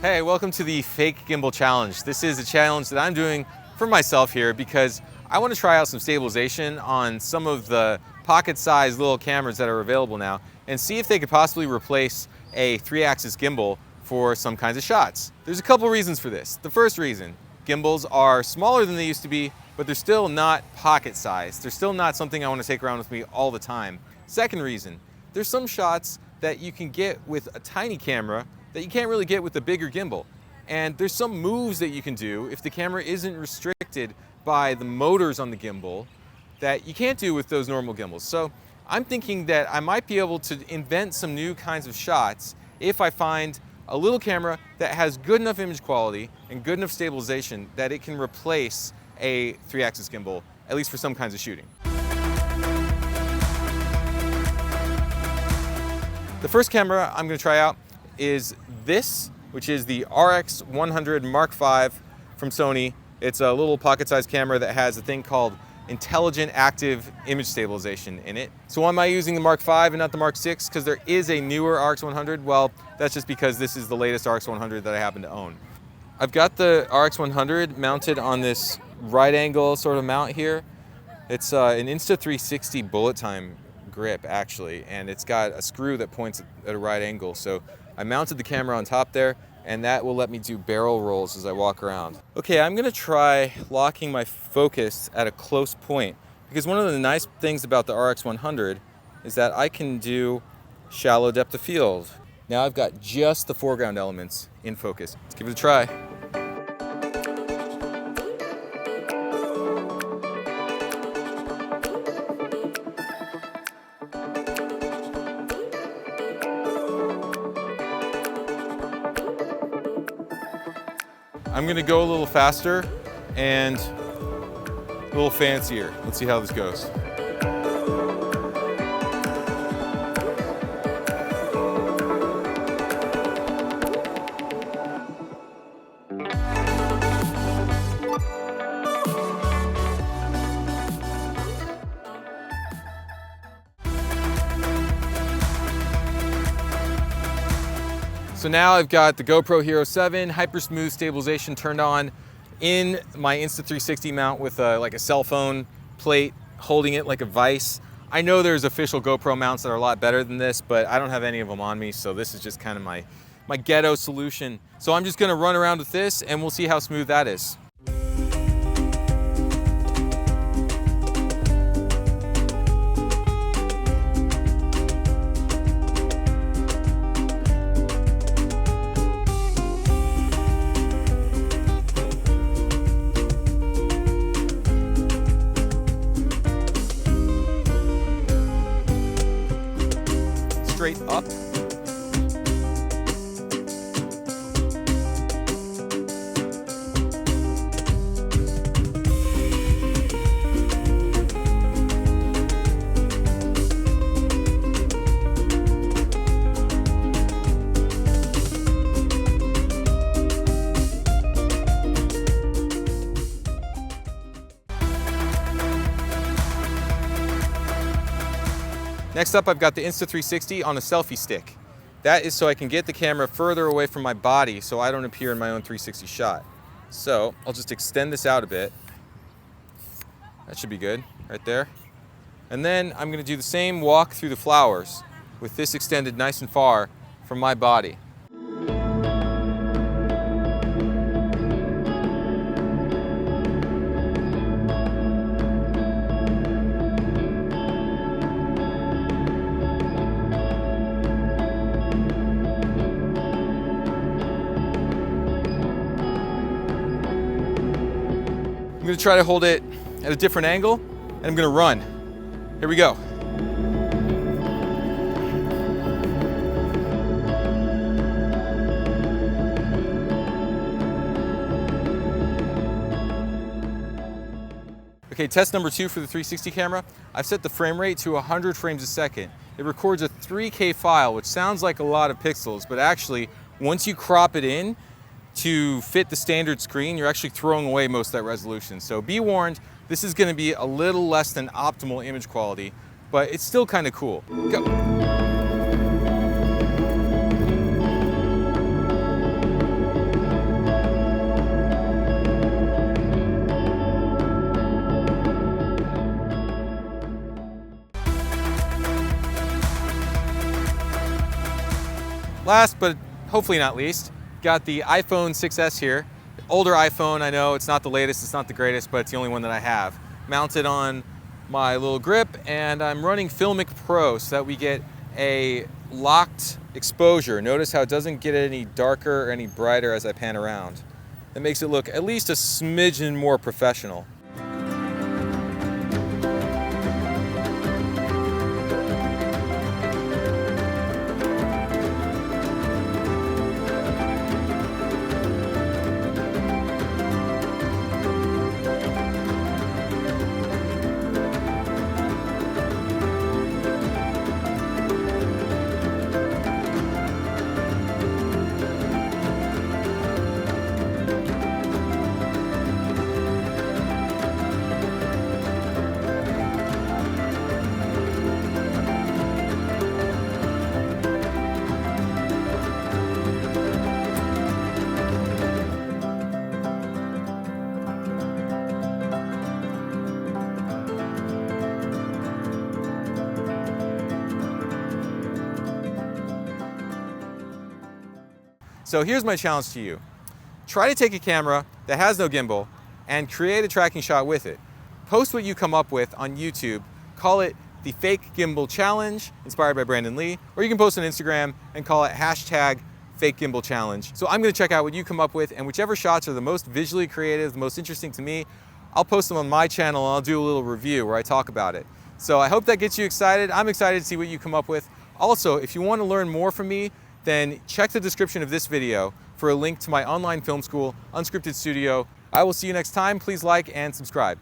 Hey, welcome to the Fake Gimbal Challenge. This is a challenge that I'm doing for myself here because I want to try out some stabilization on some of the pocket-sized little cameras that are available now and see if they could possibly replace a 3-axis gimbal for some kinds of shots. There's a couple reasons for this. The first reason, gimbals are smaller than they used to be, but they're still not pocket-sized. They're still not something I want to take around with me all the time. Second reason, there's some shots that you can get with a tiny camera that you can't really get with the bigger gimbal. And there's some moves that you can do if the camera isn't restricted by the motors on the gimbal that you can't do with those normal gimbals. So I'm thinking that I might be able to invent some new kinds of shots if I find a little camera that has good enough image quality and good enough stabilization that it can replace a 3-axis gimbal, at least for some kinds of shooting. The first camera I'm going to try out is this, which is the RX100 Mark V from Sony. It's a little pocket-sized camera that has a thing called intelligent active image stabilization in it. So why am I using the Mark V and not the Mark VI? Because there is a newer RX100. Well, that's just because this is the latest RX100 that I happen to own. I've got the RX100 mounted on this right angle sort of mount here. It's an Insta360 bullet time grip actually, and it's got a screw that points at a right angle. So I mounted the camera on top there, and that will let me do barrel rolls as I walk around. Okay, I'm gonna try locking my focus at a close point, because one of the nice things about the RX100 is that I can do shallow depth of field. Now I've got just the foreground elements in focus. Let's give it a try. I'm gonna go a little faster and a little fancier. Let's see how this goes. So now I've got the GoPro Hero 7 Hypersmooth stabilization turned on in my Insta360 mount with like a cell phone plate holding it like a vise. I know there's official GoPro mounts that are a lot better than this, but I don't have any of them on me, so this is just kind of my ghetto solution. So I'm just gonna run around with this and we'll see how smooth that is. Straight up. Next up, I've got the Insta360 on a selfie stick. That is so I can get the camera further away from my body so I don't appear in my own 360 shot. So I'll just extend this out a bit. That should be good, right there. And then I'm gonna do the same walk through the flowers with this extended nice and far from my body. I'm gonna try to hold it at a different angle, and I'm gonna run. Here we go. Okay, test number 2 for the 360 camera. I've set the frame rate to 100 frames a second. It records a 3K file, which sounds like a lot of pixels, but actually, once you crop it in, to fit the standard screen, you're actually throwing away most of that resolution. So be warned, this is gonna be a little less than optimal image quality, but it's still kind of cool. Go. Last but hopefully not least, got the iPhone 6s here. Older iPhone, I know it's not the latest, it's not the greatest, but it's the only one that I have. Mounted on my little grip, and I'm running Filmic Pro so that we get a locked exposure. Notice how it doesn't get any darker or any brighter as I pan around. That makes it look at least a smidgen more professional. So here's my challenge to you. Try to take a camera that has no gimbal and create a tracking shot with it. Post what you come up with on YouTube. Call it the Fake Gimbal Challenge, inspired by Brandon Lee, or you can post on Instagram and call it hashtag Fake Gimbal Challenge. So I'm gonna check out what you come up with, and whichever shots are the most visually creative, the most interesting to me, I'll post them on my channel and I'll do a little review where I talk about it. So I hope that gets you excited. I'm excited to see what you come up with. Also, if you want to learn more from me, then check the description of this video for a link to my online film school, Unscripted Studio. I will see you next time. Please like and subscribe.